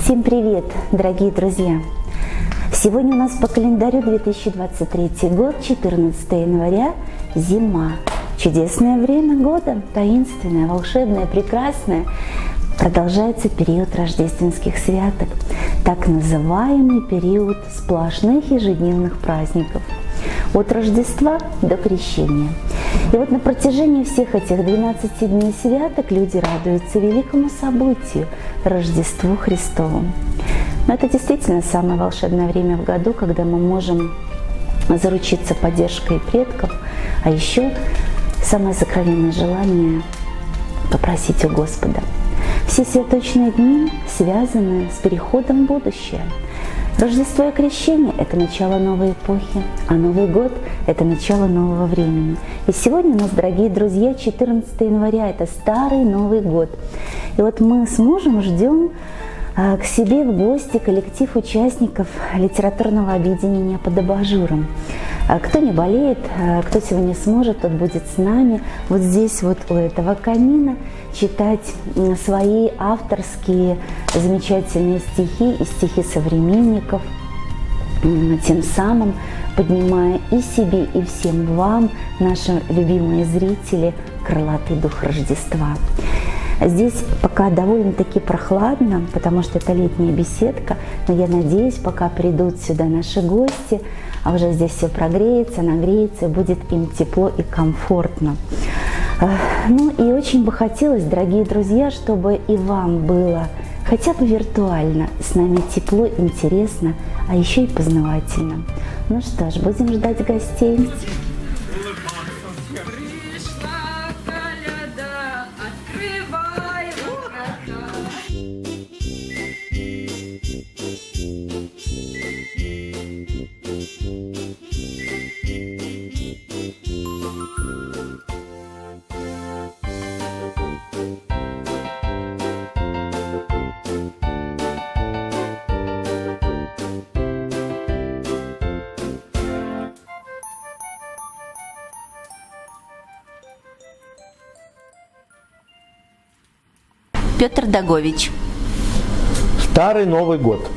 Всем привет, дорогие друзья! Сегодня у нас по календарю 2023 год, 14 января, зима. Чудесное время года, таинственное, волшебное, прекрасное. Продолжается период рождественских святок, так называемый период сплошных ежедневных праздников. От Рождества до Крещения. И вот на протяжении всех этих 12 дней святок люди радуются великому событию – Рождеству Христову. Но это действительно самое волшебное время в году, когда мы можем заручиться поддержкой предков, а еще самое сокровенное желание попросить у Господа. Все святочные дни связаны с переходом в будущее. Рождество и Крещение – это начало новой эпохи, а Новый год – это начало нового времени. И сегодня у нас, дорогие друзья, 14 января – это Старый Новый год. И вот мы с мужем ждем к себе в гости коллектив участников литературного объединения «Под абажуром». Кто не болеет, кто сегодня сможет, тот будет с нами вот здесь вот у этого камина читать свои авторские замечательные стихи и стихи современников, тем самым поднимая и себе, и всем вам, наши любимые зрители, крылатый дух Рождества. Здесь пока довольно-таки прохладно, потому что это летняя беседка, но я надеюсь, пока придут сюда наши гости, а уже здесь все прогреется, нагреется, и будет им тепло и комфортно. Ну и очень бы хотелось, дорогие друзья, чтобы и вам было хотя бы виртуально с нами тепло, интересно, а еще и познавательно. Ну что ж, будем ждать гостей. Петр Дагович. Старый Новый год.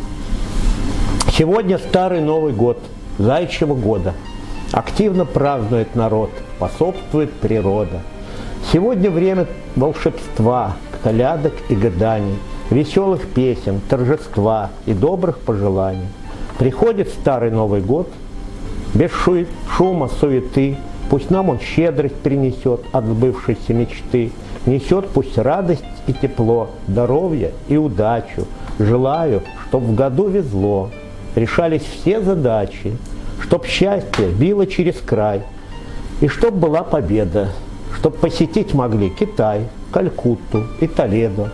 Сегодня Старый Новый год, Заячьего года. Активно празднует народ, способствует природа. Сегодня время волшебства, колядок и гаданий, веселых песен, торжества и добрых пожеланий. Приходит Старый Новый год, без шума, суеты, пусть нам он щедрость принесет от сбывшейся мечты. Несет пусть радость и тепло, здоровье и удачу. Желаю, чтоб в году везло, решались все задачи, чтоб счастье било через край, и чтоб была победа, чтоб посетить могли Китай, Калькутту и Толедо.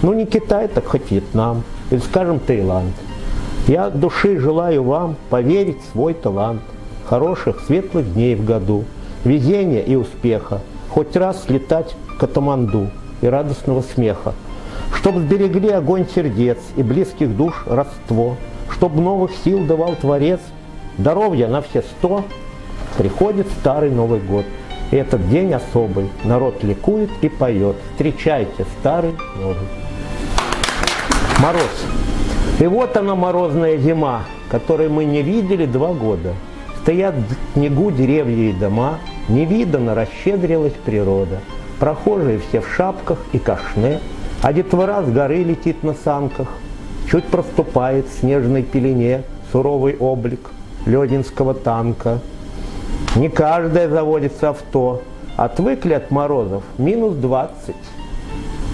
Ну не Китай, так хоть Вьетнам, или, скажем, Таиланд. Я от души желаю вам поверить в свой талант, хороших, светлых дней в году, везения и успеха, хоть раз слетать к Катманду и радостного смеха, чтоб сберегли огонь сердец и близких душ родство, чтоб новых сил давал Творец, здоровья на все 100. Приходит Старый Новый год, и этот день особый, народ ликует и поет. Встречайте Старый Новый. Мороз. И вот она, морозная зима, которой мы не видели 2 года. Стоят в снегу деревья и дома, невиданно расщедрилась природа. Прохожие все в шапках и кашне, а детвора с горы летит на санках. Чуть проступает в снежной пелене суровый облик лёдинского танка. Не каждое заводится авто, отвыкли от морозов минус 20.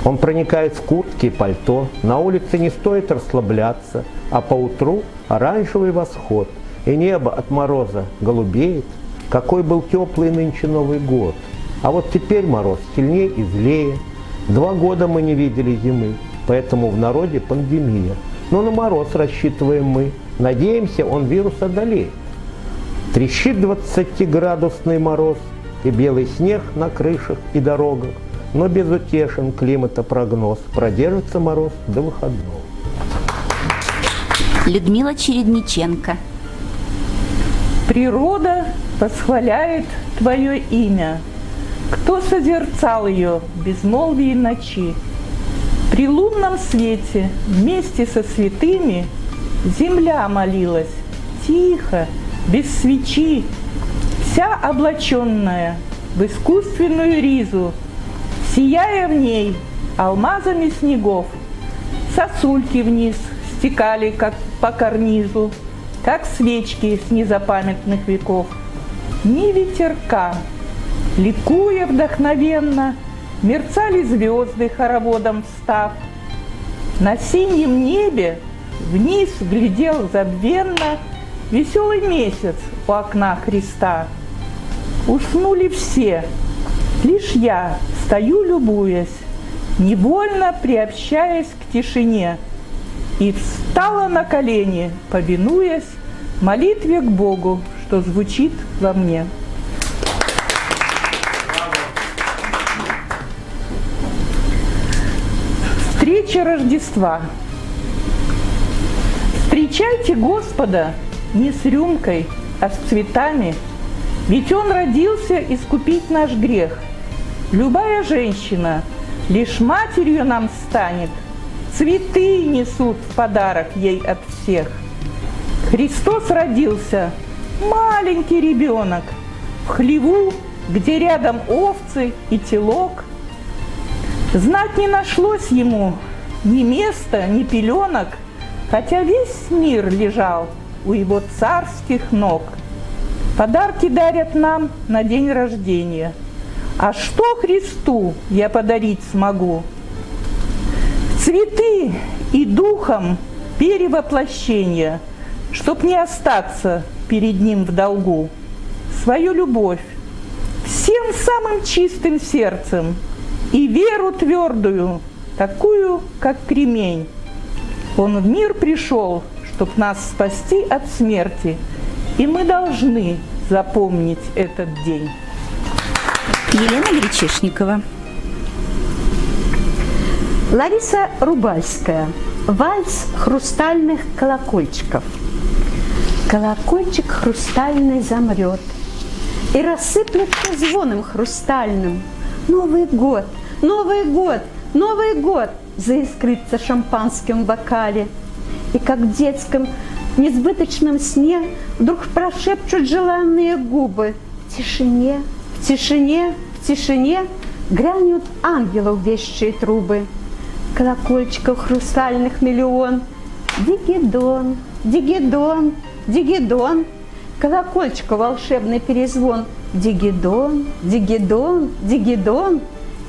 Он проникает в куртки и пальто, на улице не стоит расслабляться, а поутру оранжевый восход, и небо от мороза голубеет. Какой был теплый нынче Новый год. А вот теперь мороз сильнее и злее. 2 года мы не видели зимы, поэтому в народе пандемия. Но на мороз рассчитываем мы, надеемся, он вирус одолеет. Трещит 20-градусный мороз и белый снег на крышах и дорогах, но безутешен климатопрогноз, продержится мороз до выходного. Людмила Чередниченко. Природа восхваляет Твое имя. Кто созерцал ее в безмолвии ночи? При лунном свете вместе со святыми земля молилась тихо, без свечи, вся облаченная в искусственную ризу, сияя в ней алмазами снегов. Сосульки вниз стекали, как по карнизу, как свечки с незапамятных веков. Ни ветерка, ликуя вдохновенно, мерцали звезды, хороводом встав. На синем небе вниз глядел забвенно веселый месяц у окна Христа. Уснули все, лишь я стою, любуясь, невольно приобщаясь к тишине, и встала на колени, повинуясь молитве к Богу, что звучит во мне. Встреча Рождества. Встречайте Господа не с рюмкой, а с цветами, ведь Он родился искупить наш грех. Любая женщина лишь матерью нам станет, цветы несут в подарок ей от всех. Христос родился, маленький ребенок, в хлеву, где рядом овцы и телок. Знать не нашлось ему ни места, ни пеленок, хотя весь мир лежал у его царских ног. Подарки дарят нам на день рождения. А что Христу я подарить смогу? Цветы и духом перевоплощения, чтоб не остаться перед Ним в долгу. Свою любовь всем самым чистым сердцем и веру твердую, такую, как кремень. Он в мир пришел, чтоб нас спасти от смерти, и мы должны запомнить этот день. Елена Гречишникова. Лариса Рубальская. Вальс хрустальных колокольчиков. Колокольчик хрустальный замрет и рассыплется звоном хрустальным. Новый год, Новый год, Новый год заискрится в шампанском бокале. И как в детском несбыточном сне вдруг прошепчут желанные губы. В тишине, в тишине, в тишине грянут ангелов вещие трубы. Колокольчиков хрустальных миллион. Дигидон, дигидон, дигидон. Колокольчиков волшебный перезвон. Дигидон, дигидон, дигидон.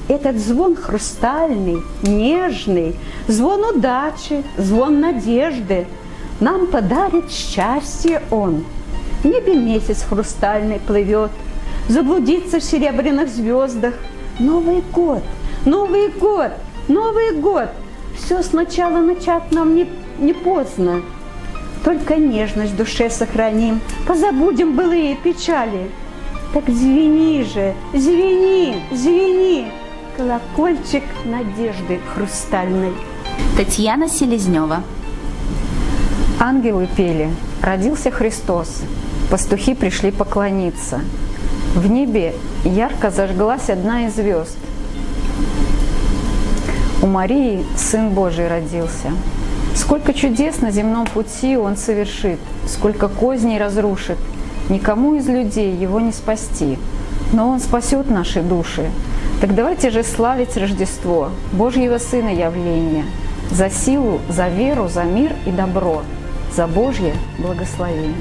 Этот звон хрустальный, нежный, звон удачи, звон надежды. Нам подарит счастье он. В небе месяц хрустальный плывет, заблудится в серебряных звездах. Новый год, Новый год, Новый год. Все сначала начать нам не поздно. Только нежность в душе сохраним, позабудем былые печали. Так звени же, звени, звени, колокольчик надежды хрустальной. Татьяна Селезнева. Ангелы пели, родился Христос, пастухи пришли поклониться. В небе ярко зажглась одна из звезд. У Марии Сын Божий родился. Сколько чудес на земном пути Он совершит, сколько козней разрушит, никому из людей Его не спасти, но Он спасет наши души. Так давайте же славить Рождество, Божьего Сына явления, за силу, за веру, за мир и добро, за Божье благословение.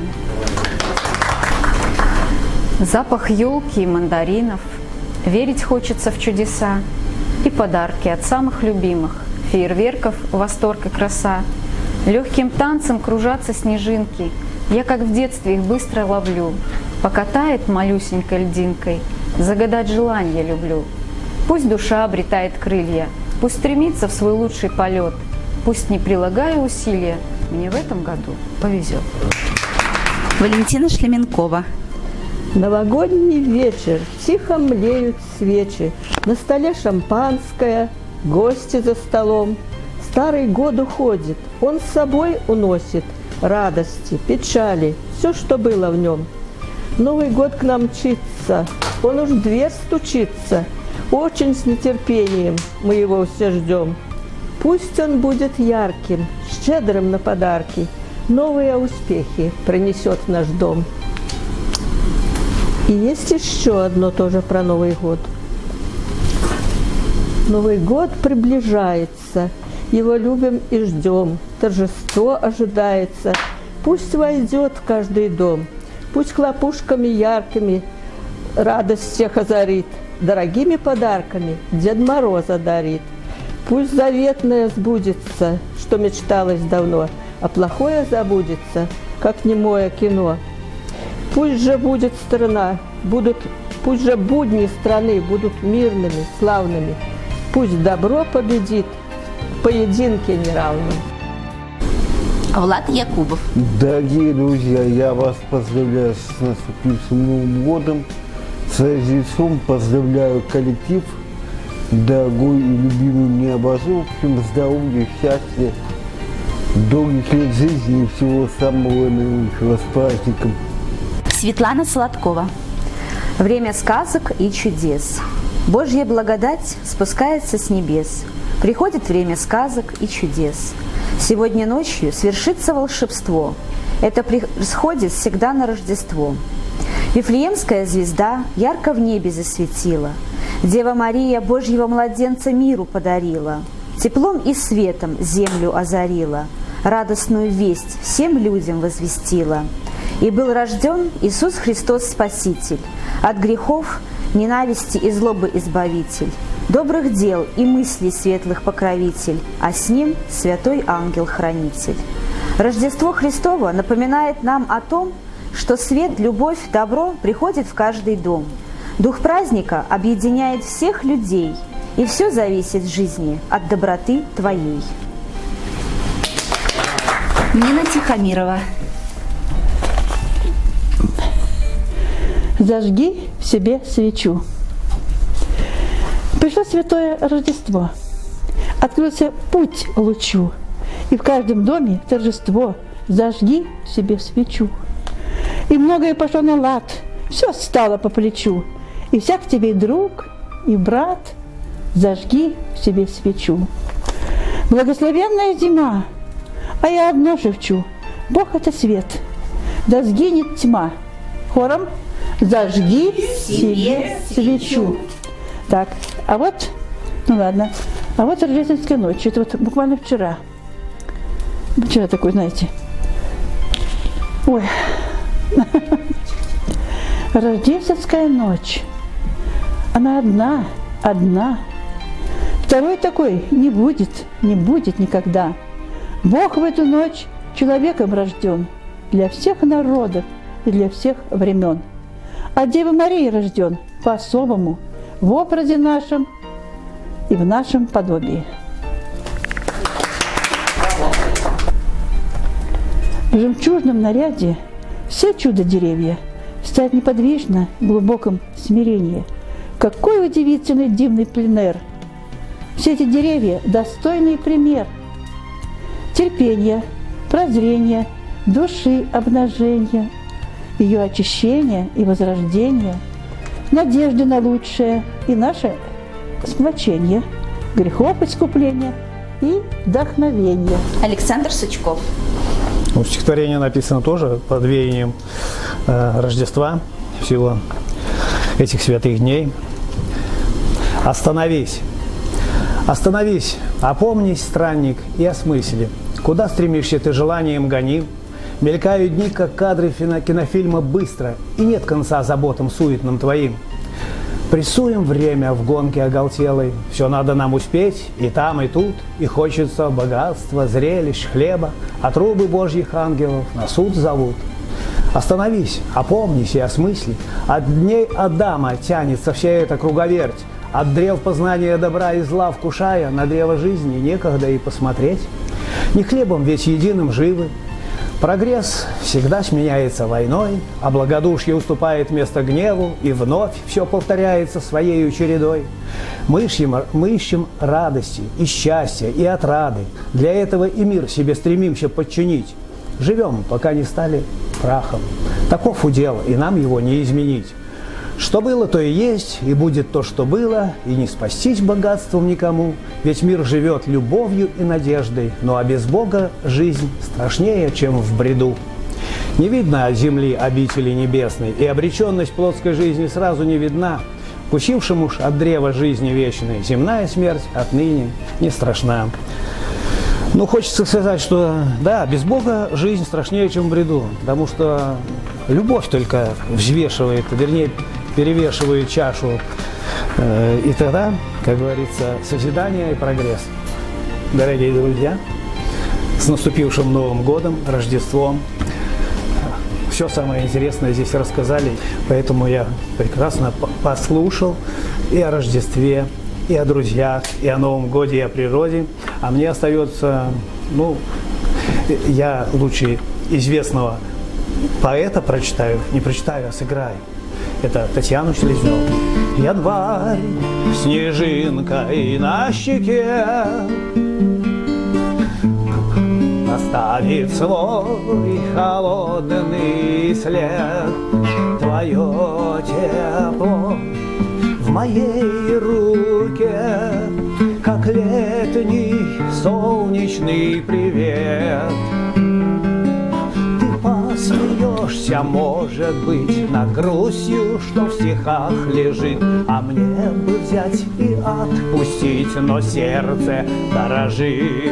Запах елки и мандаринов, верить хочется в чудеса и подарки от самых любимых, фейерверков, восторг и краса. Легким танцем кружатся снежинки, я как в детстве их быстро ловлю. Пока тает малюсенькой льдинкой, загадать желание люблю. Пусть душа обретает крылья, пусть стремится в свой лучший полет, пусть, не прилагая усилия, мне в этом году повезет. Валентина Шлеменкова. Новогодний вечер, тихо млеют свечи, на столе шампанское, гости за столом. Старый год уходит, он с собой уносит радости, печали, все, что было в нем. Новый год к нам мчится, он уж в дверь стучится, очень с нетерпением мы его все ждем. Пусть он будет ярким, щедрым на подарки, новые успехи принесет в наш дом. И есть еще одно тоже про Новый год. Новый год приближается, его любим и ждем, торжество ожидается. Пусть войдет в каждый дом, пусть хлопушками яркими радость всех озарит, дорогими подарками Дед Мороз одарит. Пусть заветное сбудется, что мечталось давно, а плохое забудется, как немое кино. Пусть же будет страна, пусть же будни страны будут мирными, славными. Пусть добро победит в поединке неравном. Влад Якубов. Дорогие друзья, я вас поздравляю с наступившим Новым годом. С Рождеством поздравляю коллектив, дорогой и любимый мне обожу. В общем, здоровья, счастья, долгих лет жизни и всего самого наилучшего с праздником. Светлана Сладкова. Время сказок и чудес. Божья благодать спускается с небес. Приходит время сказок и чудес. Сегодня ночью свершится волшебство. Это происходит всегда на Рождество. Вифлеемская звезда ярко в небе засветила. Дева Мария Божьего младенца миру подарила. Теплом и светом землю озарила. Радостную весть всем людям возвестила. И был рожден Иисус Христос Спаситель, от грехов, ненависти и злобы избавитель, добрых дел и мыслей светлых покровитель, а с ним святой ангел-хранитель. Рождество Христово напоминает нам о том, что свет, любовь, добро приходит в каждый дом. Дух праздника объединяет всех людей, и все зависит в жизни от доброты твоей. Нина Тихомирова. Зажги в себе свечу. Пришло святое Рождество. Открылся путь лучу. И в каждом доме торжество. Зажги в себе свечу. И многое пошло на лад. Все стало по плечу. И всяк тебе и друг, и брат. Зажги в себе свечу. Благословенная зима. А я одно шепчу. Бог – это свет. Да сгинет тьма. Хором. Зажги себе свечу. Так, а вот, ну ладно, а вот рождественская ночь. Это вот буквально вчера. Вчера такой, знаете. Ой. Рождественская ночь. Она одна. Второй такой не будет никогда. Бог в эту ночь человеком рожден для всех народов и для всех времен. От Девы Марии рожден по-особому, в образе нашем и в нашем подобии. В жемчужном наряде все чудо-деревья стоят неподвижно в глубоком смирении. Какой удивительный дивный пленэр! Все эти деревья – достойный пример терпения, прозрения, души обнажения, ее очищение и возрождение, надежды на лучшее и наше сплочение, грехов искупления и вдохновения. Александр Сучков. Ну, стихотворение написано тоже под веянием Рождества, всего этих святых дней. Остановись, опомнись, странник, и осмысли, куда стремишься ты желанием гоним. Мелькают дни, как кадры кинофильма быстро, и нет конца заботам суетным твоим. Прессуем время в гонке оголтелой, все надо нам успеть и там, и тут, и хочется богатства, зрелищ, хлеба, а трубы божьих ангелов на суд зовут. Остановись, опомнись и осмысли, от дней Адама тянется вся эта круговерть, от древ познания добра и зла вкушая, на древо жизни некогда и посмотреть. Не хлебом ведь единым живы. Прогресс всегда сменяется войной, а благодушие уступает место гневу, и вновь все повторяется своей чередой. Мы ищем радости и счастья, и отрады. Для этого и мир себе стремимся подчинить. Живем, пока не стали прахом. Таков удел, и нам его не изменить. Что было, то и есть, и будет то, что было, и не спастись богатством никому, ведь мир живет любовью и надеждой, ну а без Бога жизнь страшнее, чем в бреду. Не видно от земли обители небесной, и обреченность плотской жизни сразу не видна. Вкусившему ж от древа жизни вечной, земная смерть отныне не страшна. Ну, хочется сказать, что да, без Бога жизнь страшнее, чем в бреду, потому что любовь только взвешивает, вернее, перевешивает чашу. И тогда, как говорится, созидание и прогресс. Дорогие друзья, с наступившим Новым годом, Рождеством. Все самое интересное здесь рассказали, поэтому я прекрасно послушал и о Рождестве, и о друзьях, и о Новом годе, и о природе. А мне остается, ну, я лучше известного поэта прочитаю, не прочитаю, а сыграю. Это Татьяну Селезневу. Январь, снежинка и на щеке оставив свой холодный след, твое тепло в моей руке, как летний солнечный привет. Ты посмеешься, может быть, над грустью, что в стихах лежит, а мне бы взять и отпустить, но сердце дорожит.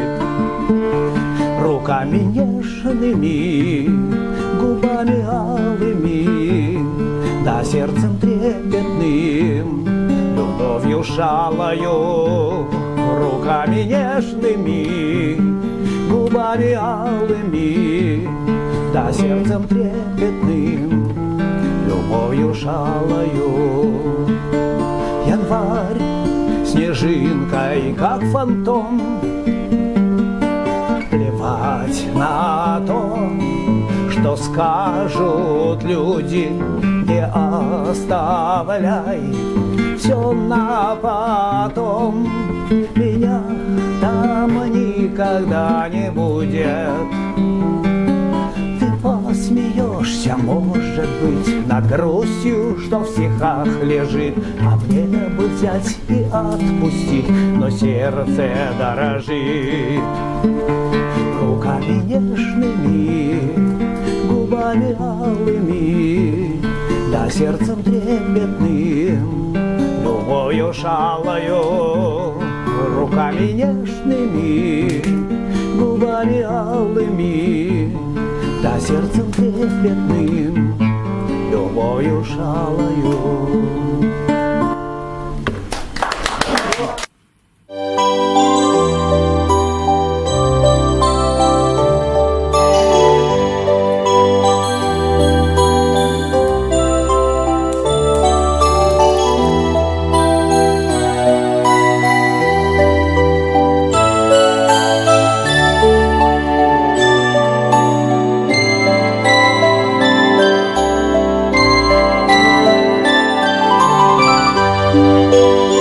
Руками нежными, губами алыми, да сердцем трепетным, любовью шалою. Руками нежными, губами алыми, да сердцем трепетным, любовью шалою. Январь снежинкой, как фантом, плевать на то, что скажут люди, не оставляй все на потом. Меня там никогда не будет. Ты посмеешься, может быть, над грустью, что в стихах лежит, а мне бы взять и отпустить, но сердце дорожит. Руками нежными, губами алыми, да сердцем трепетным, любовью шалою. Руками нежными, губами алыми, да сердцем трепетным, любовью шалою. Thank you.